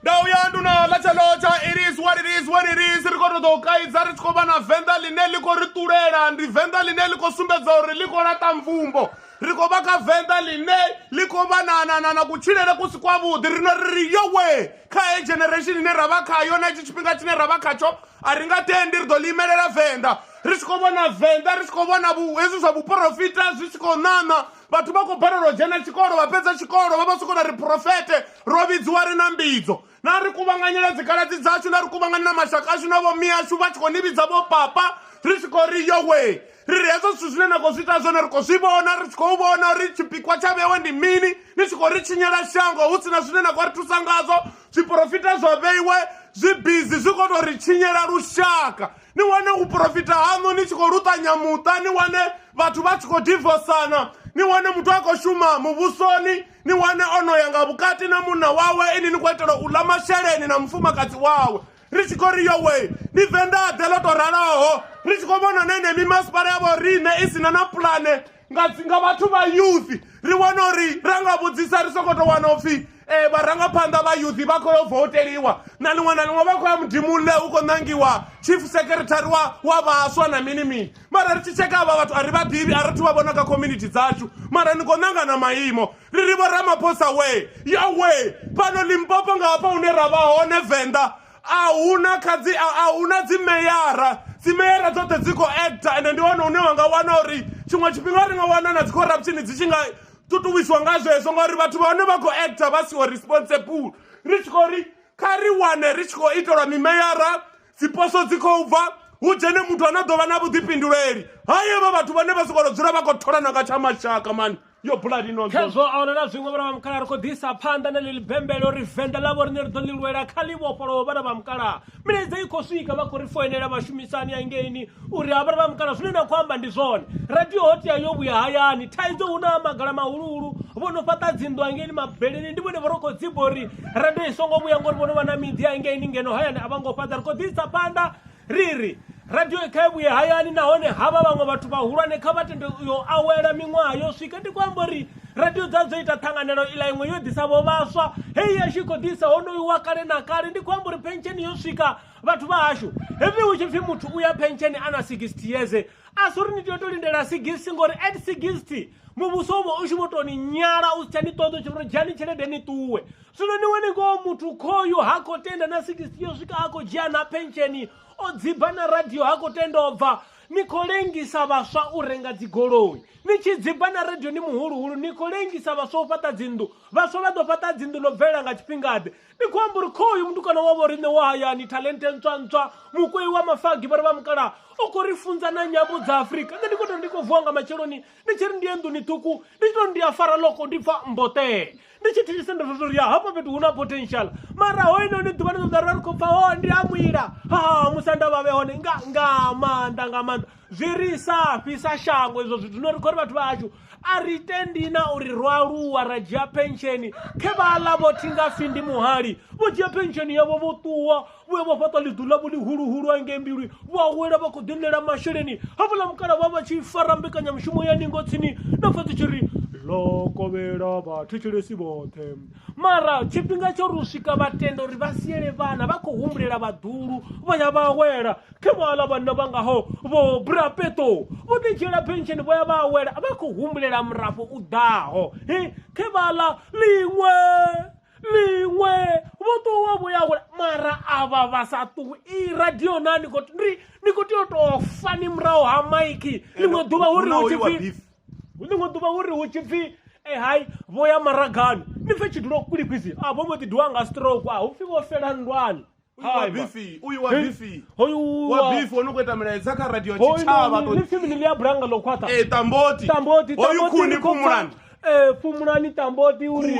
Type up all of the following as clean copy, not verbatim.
Dau yandu na locha, it is what it is when it is. Rikoto doka izari tikoba na venda line liko riturera. Ndi venda line liko sumbedza uri liko rata mvumbo. Rikoba ka venda line liko ba na kuchilele kusikwavudi. Rino riyowe. Ka generation ine rabaka yona chichipinga chine rabaka cho. Aringa tendi ridolimelela venda. Risikoba na venda, risikoba na ezu za buprofita, risiko nana. Batu bako barero jena chikoro, bapeza chikoro, babasuko na riprofete, robidzwa rina mbidzo. Nari kuvanganyela zikalati dzacho, nari kuvanganyela mashakashu navo miashu, vachiko nibidza bo papa, risiko riyowe. Rirezo susine kozita zone rikosibona, risiko ubona, richipikwa chabewe ndi mini, risiko richinyela shango, utsina sunena kwa ritusangazo, ziprofita zobeiwe, zibizi, zikoto richinyela rushaka. Ni wane uprofita hano, nichiko ruta nyamuta, ni wane vatu vachiko divosana, ni wane mtu wako shuma mubusoni, ni wane ono yanga bukati na muna wawe, ini ni kwetelo ulama shereni na mfuma kati wawe. Richiko riyowe, ni venda deloto ranaho, richiko mona nene mimaspare yabo rine isi nana plane, nga batu ba youthi, riwano ri, ranga budzisa risokoto wanofi, baranga panda ba youthi bako yo voteliwa, nalingwa bako ya mdimule uko nangiwa, chief secretary wa Vhaswa na minimi. Mara richicheka aba watu ariba bibi, aratuwa bonaka community zachu, mara niko nanga na maimo, riribo Ramaphosa we, ya we, pano Limpopo nga wapa uneraba one venda, auna zimeyara zote ziko actor, and ndiwano unewanga wanori, chumwa chipingari nga wana na ziko corruption zichinga, tutuwishwa ngazo yeso ngari batu wane bako actor basi wa responsible. Richkori, kari wane richko itora mimeyara, siposo ziko uva, ujene mtu anadova nabu dipindureri. Haye batu wane basi kwa zura bako tora na kachama shaka man. Yo bloody nonsense. Kezo aonana zingwa bara bamkala riko disa panda na lilibembelo rivenda labo nirdo lilwera kalibo poro bara bamkala. Mineze iko suika bako rifoenera bashumisani ya ingeni. Uri abara bamkala sunina kwamba ndizone. Radio hoti ya yobu ya hayani. Taizo una magala maururu. Bono pata zindo ingeni mabeleni. Ndibo ne boroko zibori. Radio isongo mu yangori bono wana media ingeni ngeno hayani. Abango pata riko disa panda riri. Radio ikabu ya hayani naone haba bango batu bahurane kabate yo awera mingwa yo swikati kwambori radio zazo itatanganelo ila imwe yo disabo Vhaswa hey yashiko disa ono iwakare na kare ndi kwambori pension yo swika batu bahashu hevi uchifi mutu uya pension ana 60 years asuri ni totoli ndela 60 ngori at 60 mubusomo ushimotoni nyara uchani todo chimro jani chele deni tuwe suno ni weni go mutu koyo hako tenda na 60 yo swika hako jana pension odzibana radio hako tendova Nikho lengisa Vhaswa urenga Goloi nichidzibana radio ni muhuru Nikho lengisa Vhaswa upata dzindu Vhaswa vadopata dzindu novela nga chipingade nikwamburi khoyu mndu kana wavorine wahayani talente ntswantswa mukoi wa mafagi vari vamkala okorifunza na nyambo dza Afrika ndikoto ndikovhuanga macheloni ndichiri ndiye Nndu ni tuku ndichito ndiyafara loko ndibva mbote ndichitise ndozoriya hapa petu una potential mara hoino ni duvana zdarari kopfa ho ndiamwira musanda vavehone ngamanda zvirisa pisa shango izvo zvitinorikhori vatu vacho aritendina uri rwaruwa rajia pension kevalavo tingafindi muhali vojia pension yavo votuwa vuya vafata lidula vuli huru angembiwi vawela vakudinela masheleni havula mukala vava chifarambikanya mshumo ya ningotsini nafatichiri lokovela vatichiresi vote mara chipinga chorusvika vatenda uri vasiyele vana vakuhumbulela vadhuru vaya vawela kevala vana vangaho vo brapeto votichela pension voya vawela vakuhumbulela murapo udaho kevala limwe votowa voyawela mara ava vasatu iradio nani nikoti yotofani mrao ha maiki limwe duva uri uchifi ndingoduva uri uchifi hai voya maragani nife chiduro kuli kwizi bomwe tidwanga stroke ufika ofela ndwani Uyu wa bifi wonokweta mlaedza ka radio chichava to nifimi nilia branga lokwata tamboti oyu kuni kumulani fumulani tamboti uri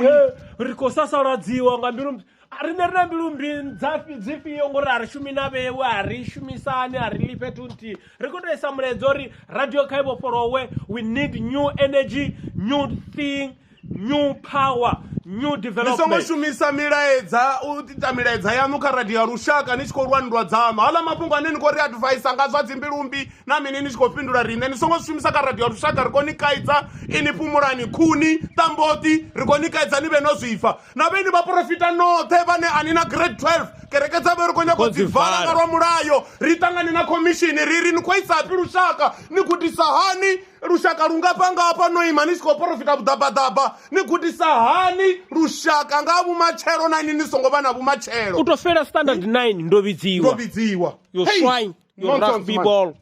riko sasa radziwa ngambiru arinera mbilu mbinzafi dzifi yongora arishumi nabewe arishumisani arilipetunti rikoto esamuledzori radio kaibo forowe we need new energy new thing new power new ni songo development. shumisa milaedza u ita milaedza yanu kha radio ya lushaka ni tshi khou lwanndwa dzama hala mafhungo ane ni khou ri advise nga zwa dzimbilumbi na mini ni tshi khou fhindula riṋe ni songo shumisa kha radio ya lushaka ri khou ni kaidza ini pumulani khuni tamboti ri khou ni kaidza ni vhe no zwifa na vheni vhaprofita noṱhe vhane ani na grade 12 kereke dzavhe ri khou nyaka u dzi vala nga lwa mulayo ri ṱangane na khomishini riri ni khou isaphi lushaka ni gudisa hani lushaka lungapangapa no ima ni tshi khou profita vhuḓabaḓaba ni gudisa hani lushaka nga vhumatshelo na ini ni songo vha na vhumatshelo Utofela standard 9 ndo vhidziwa. ndo vhidziwa You're swine, you're rugby ball.